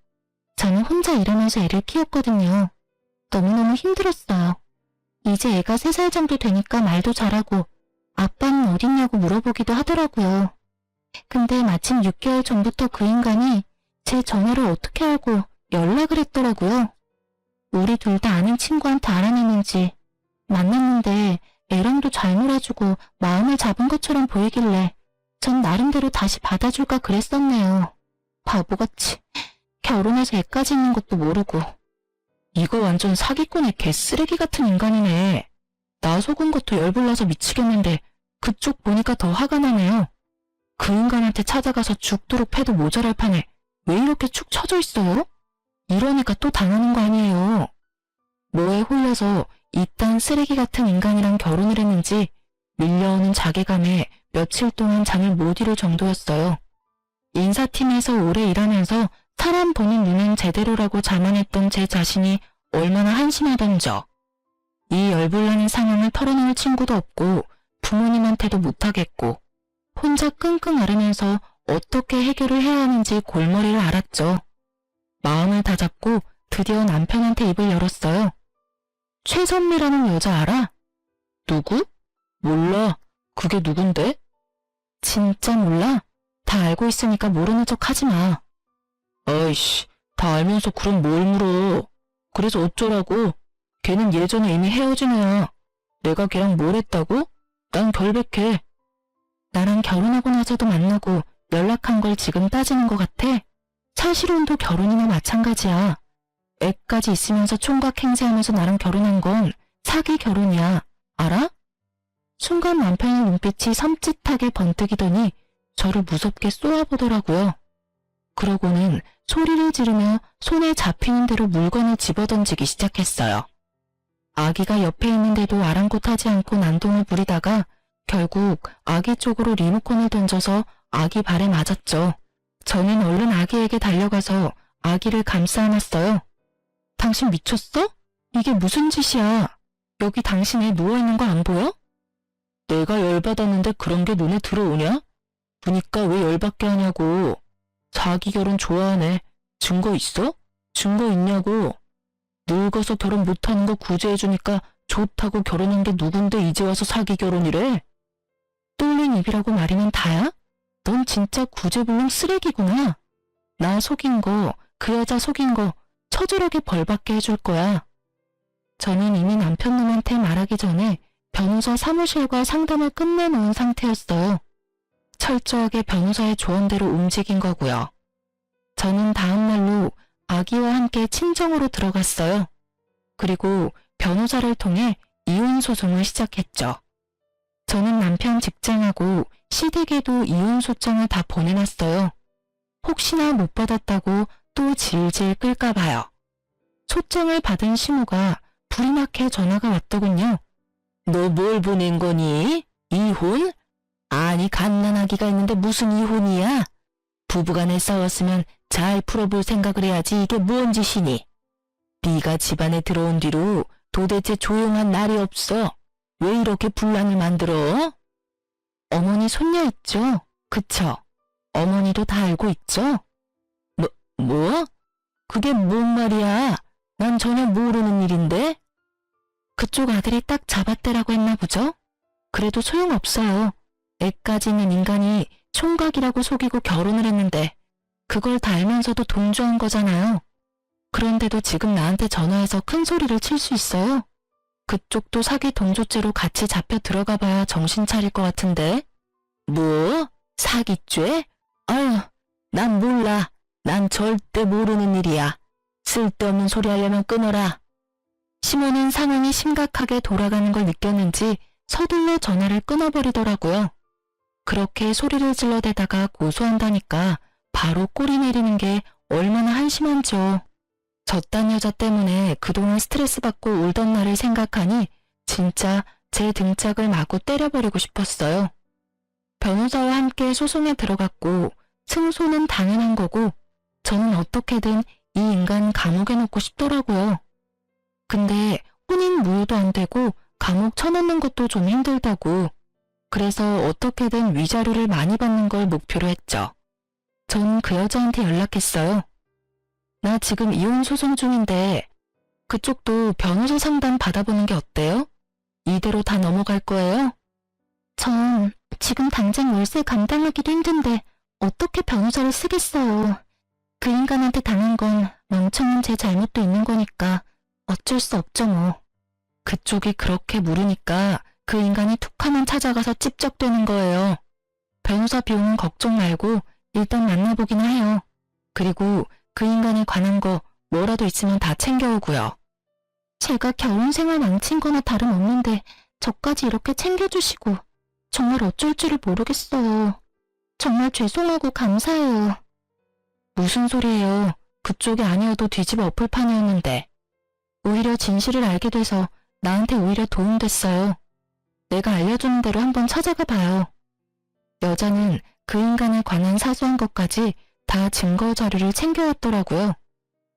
저는 혼자 일하면서 애를 키웠거든요. 너무너무 힘들었어요. 이제 애가 3살 정도 되니까 말도 잘하고 아빠는 어딨냐고 물어보기도 하더라고요. 근데 마침 6개월 전부터 그 인간이 제 전화를 어떻게 알고 연락을 했더라고요. 우리 둘 다 아는 친구한테 알아냈는지 만났는데 애랑도 잘 놀아주고 마음을 잡은 것처럼 보이길래 전 나름대로 다시 받아줄까 그랬었네요. 바보같이 결혼해서 애까지 있는 것도 모르고. 이거 완전 사기꾼의 개쓰레기 같은 인간이네. 나 속은 것도 열불나서 미치겠는데 그쪽 보니까 더 화가 나네요. 그 인간한테 찾아가서 죽도록 패도 모자랄 판에 왜 이렇게 축 처져 있어요? 이러니까 또 당하는 거 아니에요. 뭐에 홀려서 이딴 쓰레기 같은 인간이랑 결혼을 했는지 밀려오는 자괴감에 며칠 동안 잠을 못 이룰 정도였어요. 인사팀에서 오래 일하면서 사람 보는 눈은 제대로라고 자만했던 제 자신이 얼마나 한심하던져. 이 열불나는 상황을 털어놓을 친구도 없고 부모님한테도 못하겠고 혼자 끙끙 앓으면서 어떻게 해결을 해야 하는지 골머리를 앓았죠. 마음을 다잡고 드디어 남편한테 입을 열었어요. 최선미라는 여자 알아? 누구? 몰라. 그게 누군데? 진짜 몰라? 다 알고 있으니까 모르는 척 하지 마. 아이씨, 다 알면서 그럼 뭘 물어. 그래서 어쩌라고? 걔는 예전에 이미 헤어진 애야. 내가 걔랑 뭘 했다고? 난 결백해. 나랑 결혼하고 나서도 만나고 연락한 걸 지금 따지는 것 같아? 사실혼도 결혼이나 마찬가지야. 애까지 있으면서 총각 행세하면서 나랑 결혼한 건 사기 결혼이야. 알아? 순간 남편의 눈빛이 섬찟하게 번뜩이더니 저를 무섭게 쏘아보더라고요. 그러고는 소리를 지르며 손에 잡히는 대로 물건을 집어던지기 시작했어요. 아기가 옆에 있는데도 아랑곳하지 않고 난동을 부리다가 결국 아기 쪽으로 리모컨을 던져서 아기 발에 맞았죠. 저는 얼른 아기에게 달려가서 아기를 감싸 안았어요. 당신 미쳤어? 이게 무슨 짓이야? 여기 당신이 누워있는 거 안 보여? 내가 열받았는데 그런 게 눈에 들어오냐? 보니까 왜 열받게 하냐고. 자기 결혼 좋아하네. 증거 있어? 증거 있냐고. 늙어서 결혼 못하는 거 구제해주니까 좋다고 결혼한 게 누군데 이제 와서 사기 결혼이래? 뚫린 입이라고 말이면 다야? 넌 진짜 구제불능 쓰레기구나. 나 속인 거, 그 여자 속인 거 처절하게 벌받게 해줄 거야. 저는 이미 남편 놈한테 말하기 전에 변호사 사무실과 상담을 끝내놓은 상태였어요. 철저하게 변호사의 조언대로 움직인 거고요. 저는 다음 날로 아기와 함께 친정으로 들어갔어요. 그리고 변호사를 통해 이혼 소송을 시작했죠. 저는 남편 직장하고 시댁에도 이혼 소장을 다 보내놨어요. 혹시나 못 받았다고 또 질질 끌까 봐요. 소장을 받은 시모가 불이 나게 전화가 왔더군요. 너 뭘 보낸 거니? 이혼? 아니 갓난아기가 있는데 무슨 이혼이야? 부부간에 싸웠으면 잘 풀어볼 생각을 해야지 이게 뭔 짓이니? 네가 집안에 들어온 뒤로 도대체 조용한 날이 없어. 왜 이렇게 분란을 만들어? 어머니 손녀 있죠? 그쵸? 어머니도 다 알고 있죠? 뭐? 그게 뭔 말이야? 난 전혀 모르는 일인데? 그쪽 아들이 딱 잡았대라고 했나 보죠? 그래도 소용없어요. 애까지 있는 인간이 총각이라고 속이고 결혼을 했는데 그걸 다 알면서도 동조한 거잖아요. 그런데도 지금 나한테 전화해서 큰 소리를 칠 수 있어요? 그쪽도 사기 동조죄로 같이 잡혀 들어가 봐야 정신 차릴 것 같은데. 뭐? 사기죄? 아유, 난 몰라. 난 절대 모르는 일이야. 쓸데없는 소리 하려면 끊어라. 시모는 상황이 심각하게 돌아가는 걸 느꼈는지 서둘러 전화를 끊어버리더라고요. 그렇게 소리를 질러대다가 고소한다니까 바로 꼬리 내리는 게 얼마나 한심한지요. 저딴 여자 때문에 그동안 스트레스 받고 울던 날을 생각하니 진짜 제 등짝을 마구 때려버리고 싶었어요. 변호사와 함께 소송에 들어갔고 승소는 당연한 거고 저는 어떻게든 이 인간 감옥에 넣고 싶더라고요. 근데 혼인 무효도 안 되고 감옥 쳐넣는 것도 좀 힘들다고. 그래서 어떻게든 위자료를 많이 받는 걸 목표로 했죠. 전 그 여자한테 연락했어요. 나 지금 이혼 소송 중인데 그쪽도 변호사 상담 받아보는 게 어때요? 이대로 다 넘어갈 거예요? 전 지금 당장 월세 감당하기도 힘든데 어떻게 변호사를 쓰겠어요. 그 인간한테 당한 건 멍청한 제 잘못도 있는 거니까 어쩔 수 없죠 뭐. 그쪽이 그렇게 물으니까 그 인간이 툭 하면 찾아가서 찝적대는 거예요. 변호사 비용은 걱정 말고 일단 만나보긴 해요. 그리고 그 인간에 관한 거 뭐라도 있으면 다 챙겨오고요. 제가 결혼 생활 망친 거나 다름없는데 저까지 이렇게 챙겨주시고 정말 어쩔 줄을 모르겠어요. 정말 죄송하고 감사해요. 무슨 소리예요. 그쪽이 아니어도 뒤집어 엎을 판이었는데. 오히려 진실을 알게 돼서 나한테 오히려 도움됐어요. 내가 알려주는 대로 한번 찾아가 봐요. 여자는 그 인간에 관한 사소한 것까지 다 증거 자료를 챙겨왔더라고요.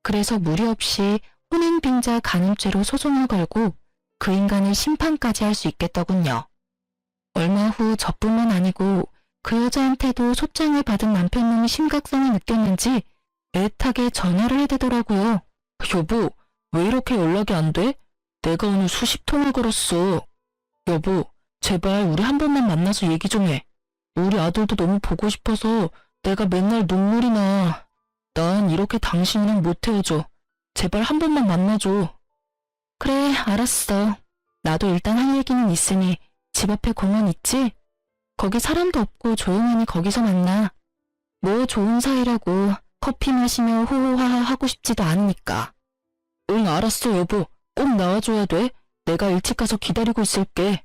그래서 무리 없이 혼인빙자 간음죄로 소송을 걸고 그 인간을 심판까지 할 수 있겠더군요. 얼마 후 저뿐만 아니고 그 여자한테도 소장을 받은 남편놈이 심각성을 느꼈는지 애타게 전화를 해대더라고요. 여보, 왜 이렇게 연락이 안 돼? 내가 오늘 수십 통을 걸었어. 여보, 제발 우리 한 번만 만나서 얘기 좀 해. 우리 아들도 너무 보고 싶어서 내가 맨날 눈물이 나. 난 이렇게 당신이랑 못 헤어져. 제발 한 번만 만나줘. 그래, 알았어. 나도 일단 할 얘기는 있으니 집 앞에 공원 있지? 거기 사람도 없고 조용하니 거기서 만나. 뭐 좋은 사이라고 커피 마시며 호호하하 하고 싶지도 않으니까. 응, 알았어 여보. 꼭 나와줘야 돼. 내가 일찍 가서 기다리고 있을게.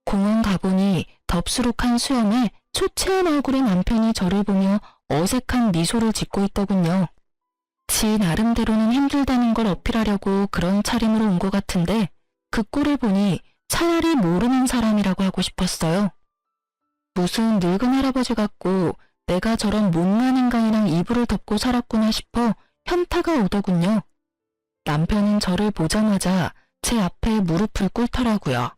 공원 가보니 덥수룩한 수염에 초췌한 얼굴의 남편이 저를 보며 어색한 미소를 짓고 있더군요. 지 나름대로는 힘들다는 걸 어필하려고 그런 차림으로 온 것 같은데 그 꼴을 보니 차라리 모르는 사람이라고 하고 싶었어요. 무슨 늙은 할아버지 같고 내가 저런 못난 인간이랑 이불을 덮고 살았구나 싶어 현타가 오더군요. 남편은 저를 보자마자 제 앞에 무릎을 꿇더라고요.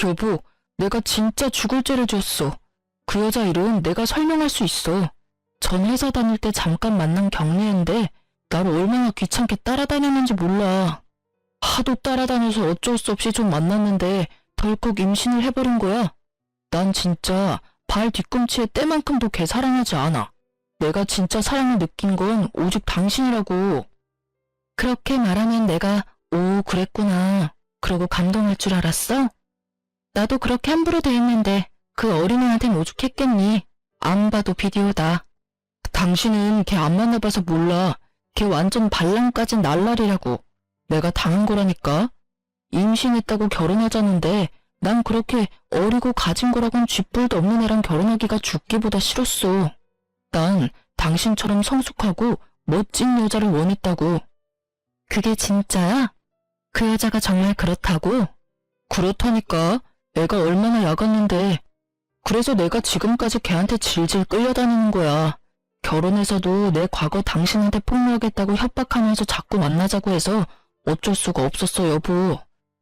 여보, 내가 진짜 죽을 죄를 지었어. 그 여자 일은 내가 설명할 수 있어. 전 회사 다닐 때 잠깐 만난 경례인데 나를 얼마나 귀찮게 따라다녔는지 몰라. 하도 따라다녀서 어쩔 수 없이 좀 만났는데 덜컥 임신을 해버린 거야. 난 진짜 발 뒤꿈치에 때만큼도 걔 사랑하지 않아. 내가 진짜 사랑을 느낀 건 오직 당신이라고. 그렇게 말하면 내가 오 그랬구나 그러고 감동할 줄 알았어? 나도 그렇게 함부로 대했는데 그 어린애한텐 오죽했겠니. 안 봐도 비디오다. 당신은 걔 안 만나봐서 몰라. 걔 완전 발랑까진 날라리라고. 내가 당한 거라니까. 임신했다고 결혼하자는데 난 그렇게 어리고 가진 거라곤 쥐뿔도 없는 애랑 결혼하기가 죽기보다 싫었어. 난 당신처럼 성숙하고 멋진 여자를 원했다고. 그게 진짜야? 그 여자가 정말 그렇다고? 그렇다니까. 애가 얼마나 야갔는데. 그래서 내가 지금까지 걔한테 질질 끌려다니는 거야. 결혼해서도 내 과거 당신한테 폭로하겠다고 협박하면서 자꾸 만나자고 해서 어쩔 수가 없었어 여보.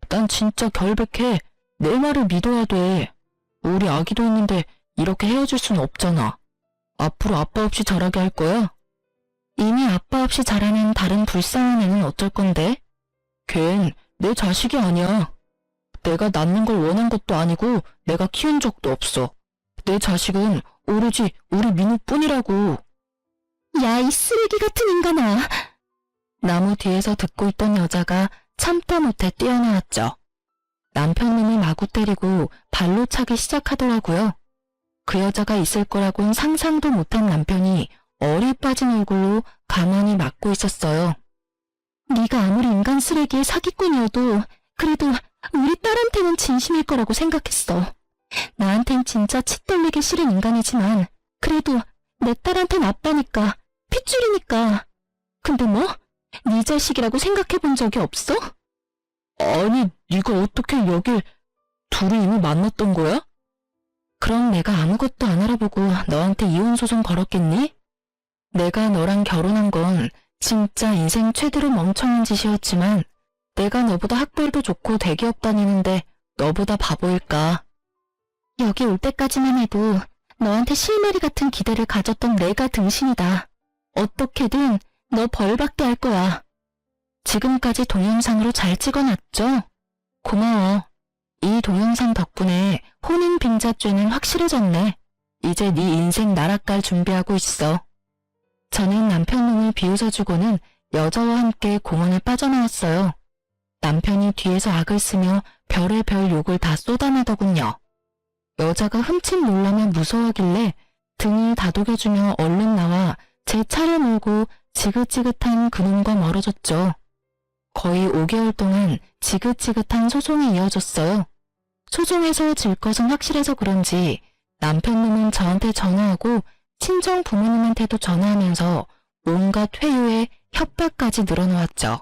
난 진짜 결백해. 내 말을 믿어야 돼. 우리 아기도 있는데 이렇게 헤어질 순 없잖아. 앞으로 아빠 없이 자라게 할 거야? 이미 아빠 없이 자라는 다른 불쌍한 애는 어쩔 건데? 걘 내 자식이 아니야. 내가 낳는 걸 원한 것도 아니고 내가 키운 적도 없어. 내 자식은 오로지 우리 민우뿐이라고. 야, 이 쓰레기 같은 인간아. 나무 뒤에서 듣고 있던 여자가 참다 못해 뛰어나왔죠. 남편님을 마구 때리고 발로 차기 시작하더라고요. 그 여자가 있을 거라곤 상상도 못한 남편이 얼이 빠진 얼굴로 가만히 맞고 있었어요. 네가 아무리 인간 쓰레기의 사기꾼이어도 그래도 우리 딸한테는 진심일 거라고 생각했어. 나한텐 진짜 치 떨리기 싫은 인간이지만 그래도 내 딸한텐 아빠니까, 핏줄이니까. 근데 뭐? 네 자식이라고 생각해 본 적이 없어? 아니, 네가 어떻게 여길 둘이 이미 만났던 거야? 그럼 내가 아무것도 안 알아보고 너한테 이혼 소송 걸었겠니? 내가 너랑 결혼한 건 진짜 인생 최대로 멍청한 짓이었지만 내가 너보다 학벌도 좋고 대기업 다니는데 너보다 바보일까? 여기 올 때까지만 해도 너한테 실마리 같은 기대를 가졌던 내가 등신이다. 어떻게든 너 벌받게 할 거야. 지금까지 동영상으로 잘 찍어놨죠? 고마워. 이 동영상 덕분에 혼인빙자죄는 확실해졌네. 이제 네 인생 나락갈 준비하고 있어. 저는 남편 놈을 비웃어주고는 여자와 함께 공원에 빠져나왔어요. 남편이 뒤에서 악을 쓰며 별의별 욕을 다 쏟아내더군요. 여자가 흠칫 놀라며 무서워하길래 등을 다독여주며 얼른 나와 제 차를 몰고 지긋지긋한 그놈과 멀어졌죠. 거의 5개월 동안 지긋지긋한 소송이 이어졌어요. 소송에서 질 것은 확실해서 그런지 남편 놈은 저한테 전화하고 친정 부모님한테도 전화하면서 온갖 회유에 협박까지 늘어놓았죠.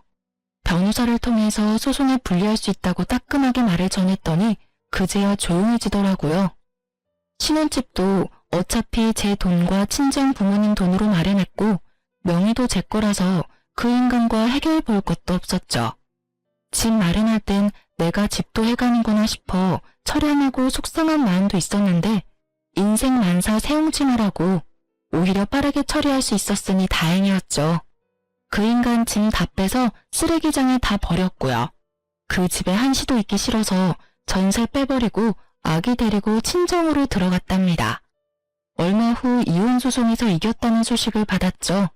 변호사를 통해서 소송에 불리할 수 있다고 따끔하게 말을 전했더니 그제야 조용해지더라고요. 신혼집도 어차피 제 돈과 친정 부모님 돈으로 마련했고 명의도 제 거라서 그 인간과 해결 볼 것도 없었죠. 집 마련할 땐 내가 집도 해가는구나 싶어 처량하고 속상한 마음도 있었는데 인생 만사 세옹지마라고 오히려 빠르게 처리할 수 있었으니 다행이었죠. 그 인간 짐 다 빼서 쓰레기장에 다 버렸고요. 그 집에 한시도 있기 싫어서 전세 빼버리고 아기 데리고 친정으로 들어갔답니다. 얼마 후 이혼 소송에서 이겼다는 소식을 받았죠.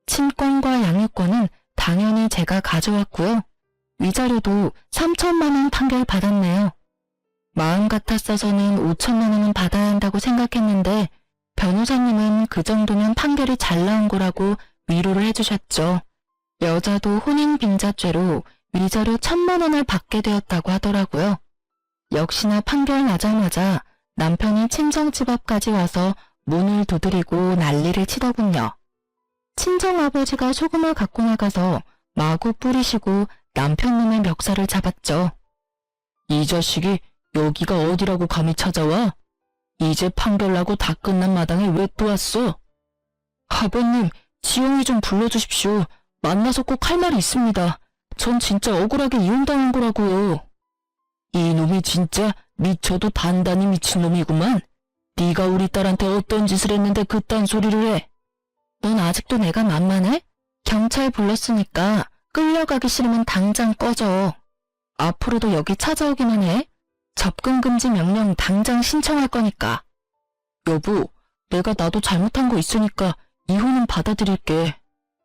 친권과 양육권은 당연히 제가 가져왔고요. 위자료도 3천만 원 판결 받았네요. 마음 같았어서는 5천만 원은 받아야 한다고 생각했는데 변호사님은 그 정도면 판결이 잘 나온 거라고 위로를 해주셨죠. 여자도 혼인빙자죄로 위자료 1,000만 원을 받게 되었다고 하더라고요. 역시나 판결 나자마자 남편이 친정집 앞까지 와서 문을 두드리고 난리를 치더군요. 친정아버지가 소금을 갖고 나가서 마구 뿌리시고 남편놈의 멱살을 잡았죠. 이 자식이 여기가 어디라고 감히 찾아와? 이제 판결 나고 다 끝난 마당에 왜 또 왔어? 아버님, 지영이 좀 불러주십시오. 만나서 꼭 할 말이 있습니다. 전 진짜 억울하게 이혼당한 거라고요. 이놈이 진짜 미쳐도 단단히 미친놈이구만. 네가 우리 딸한테 어떤 짓을 했는데 그딴 소리를 해? 넌 아직도 내가 만만해? 경찰 불렀으니까 끌려가기 싫으면 당장 꺼져. 앞으로도 여기 찾아오기만 해. 접근 금지 명령 당장 신청할 거니까. 여보, 내가 나도 잘못한 거 있으니까 이혼은 받아들일게.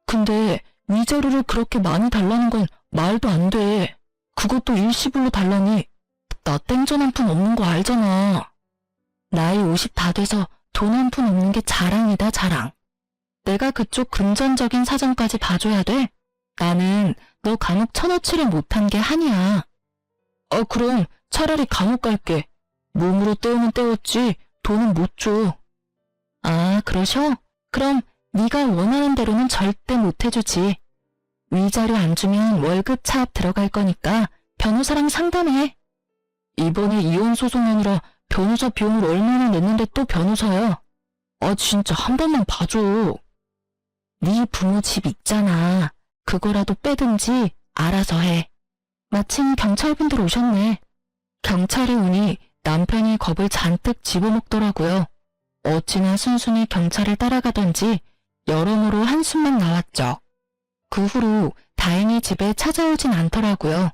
근데 위자료를 그렇게 많이 달라는 건 말도 안 돼. 그것도 일시불로 달라니. 나 땡전 한 푼 없는 거 알잖아. 나이 50 다 돼서 돈 한 푼 없는 게 자랑이다, 자랑. 내가 그쪽 금전적인 사정까지 봐줘야 돼? 나는 너 감옥 쳐넣지를 못한 게 한이야. 그럼 차라리 감옥 갈게. 몸으로 때우면 때웠지 돈은 못 줘. 아, 그러셔? 그럼 네가 원하는 대로는 절대 못 해주지. 위자료 안 주면 월급 차압 들어갈 거니까 변호사랑 상담해. 이번에 이혼 소송하느라 변호사 비용을 얼마나 냈는데 또 변호사야. 아, 진짜 한 번만 봐줘. 네 부모 집 있잖아. 그거라도 빼든지 알아서 해. 마침 경찰분들 오셨네. 경찰이 오니 남편이 겁을 잔뜩 집어먹더라고요. 어찌나 순순히 경찰을 따라가던지 여러모로 한숨만 나왔죠. 그 후로 다행히 집에 찾아오진 않더라고요.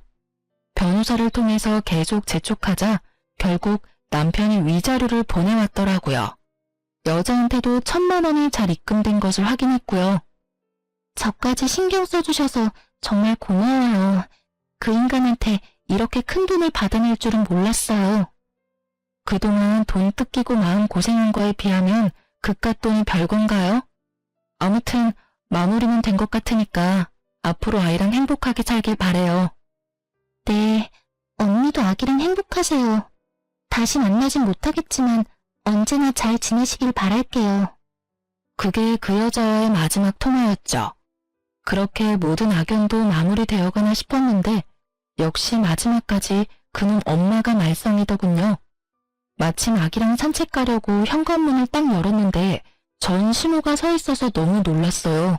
변호사를 통해서 계속 재촉하자 결국 남편이 위자료를 보내왔더라고요. 여자한테도 1,000만 원이 잘 입금된 것을 확인했고요. 저까지 신경 써주셔서 정말 고마워요. 그 인간한테 이렇게 큰 돈을 받아낼 줄은 몰랐어요. 그동안 돈 뜯기고 마음 고생한 거에 비하면 그깟 돈이 별건가요? 아무튼 마무리는 된 것 같으니까 앞으로 아이랑 행복하게 살길 바래요. 네, 언니도 아기랑 행복하세요. 다시 만나진 못하겠지만 언제나 잘 지내시길 바랄게요. 그게 그 여자와의 마지막 통화였죠. 그렇게 모든 악연도 마무리되어가나 싶었는데 역시 마지막까지 그는 엄마가 말썽이더군요. 마침 아기랑 산책 가려고 현관문을 딱 열었는데 전 시모가 서 있어서 너무 놀랐어요.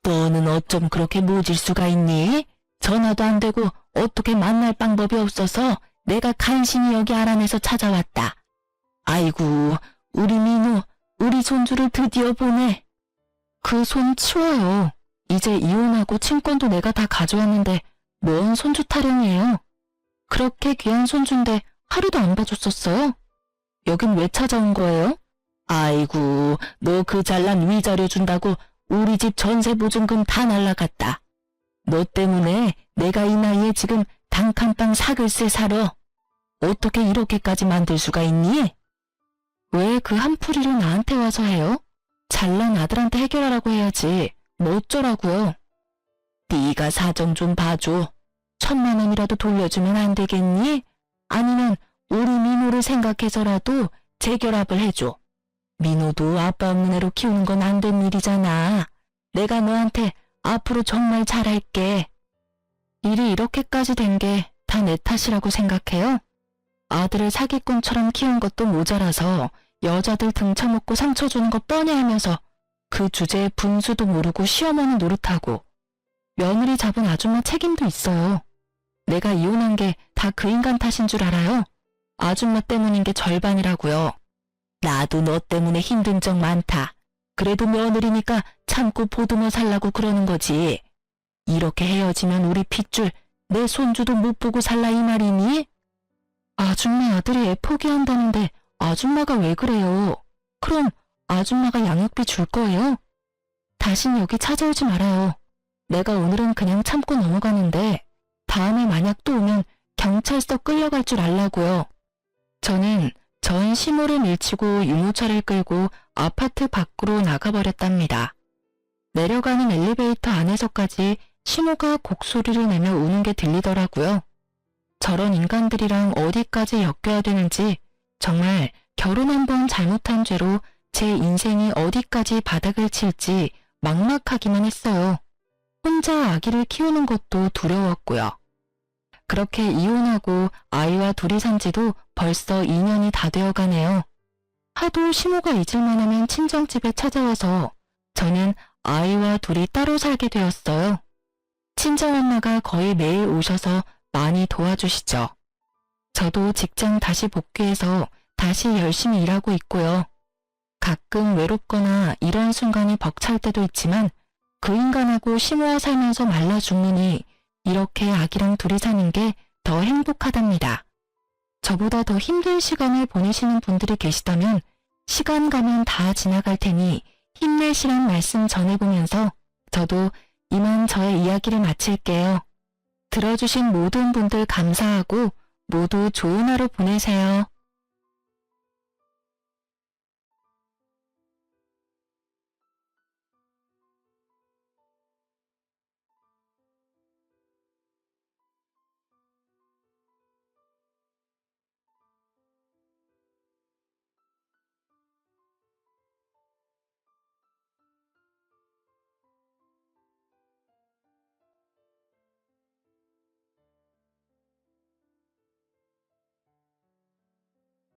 너는 어쩜 그렇게 모질 수가 있니? 전화도 안 되고 어떻게 만날 방법이 없어서 내가 간신히 여기 알아내서 찾아왔다. 아이고, 우리 민우, 우리 손주를 드디어 보네. 그 손 치워요. 이제 이혼하고 친권도 내가 다 가져왔는데 뭔 손주 타령이에요. 그렇게 귀한 손주인데 하루도 안 봐줬었어요? 여긴 왜 찾아온 거예요? 아이고, 너 그 잘난 위자료 준다고 우리 집 전세 보증금 다 날라갔다. 너 때문에 내가 이 나이에 지금 단칸방 사글세 살아. 어떻게 이렇게까지 만들 수가 있니? 왜 그 한풀이를 나한테 와서 해요? 잘난 아들한테 해결하라고 해야지. 뭐 어쩌라고요? 네가 사정 좀 봐줘. 1,000만 원이라도 돌려주면 안 되겠니? 아니면 우리 민호를 생각해서라도 재결합을 해줘. 민호도 아빠 없는 애로 키우는 건 안 된 일이잖아. 내가 너한테 앞으로 정말 잘할게. 일이 이렇게까지 된 게 다 내 탓이라고 생각해요? 아들을 사기꾼처럼 키운 것도 모자라서 여자들 등쳐먹고 상처 주는 거 뻔히 알면서 그 주제에 분수도 모르고 시어머니 노릇하고 며느리 잡은 아줌마 책임도 있어요. 내가 이혼한 게 다 그 인간 탓인 줄 알아요? 아줌마 때문인 게 절반이라고요. 나도 너 때문에 힘든 적 많다. 그래도 며느리니까 참고 보듬어 살라고 그러는 거지. 이렇게 헤어지면 우리 핏줄 내 손주도 못 보고 살라 이 말이니? 아줌마 아들이 애 포기한다는데 아줌마가 왜 그래요? 그럼 아줌마가 양육비 줄 거예요? 다신 여기 찾아오지 말아요. 내가 오늘은 그냥 참고 넘어가는데 다음에 만약 또 오면 경찰서 끌려갈 줄 알라고요. 저는 전 시모를 밀치고 유모차를 끌고 아파트 밖으로 나가버렸답니다. 내려가는 엘리베이터 안에서까지 시모가 곡소리를 내며 우는 게 들리더라고요. 저런 인간들이랑 어디까지 엮여야 되는지 정말 결혼 한 번 잘못한 죄로 제 인생이 어디까지 바닥을 칠지 막막하기만 했어요. 혼자 아기를 키우는 것도 두려웠고요. 그렇게 이혼하고 아이와 둘이 산 지도 벌써 2년이 다 되어가네요. 하도 시모가 잊을만 하면 친정집에 찾아와서 저는 아이와 둘이 따로 살게 되었어요. 친정엄마가 거의 매일 오셔서 많이 도와주시죠. 저도 직장 다시 복귀해서 다시 열심히 일하고 있고요. 가끔 외롭거나 이런 순간이 벅찰 때도 있지만 그 인간하고 시모와 살면서 말라 죽느니 이렇게 아기랑 둘이 사는 게 더 행복하답니다. 저보다 더 힘든 시간을 보내시는 분들이 계시다면 시간 가면 다 지나갈 테니 힘내시란 말씀 전해보면서 저도 이만 저의 이야기를 마칠게요. 들어주신 모든 분들 감사하고 모두 좋은 하루 보내세요.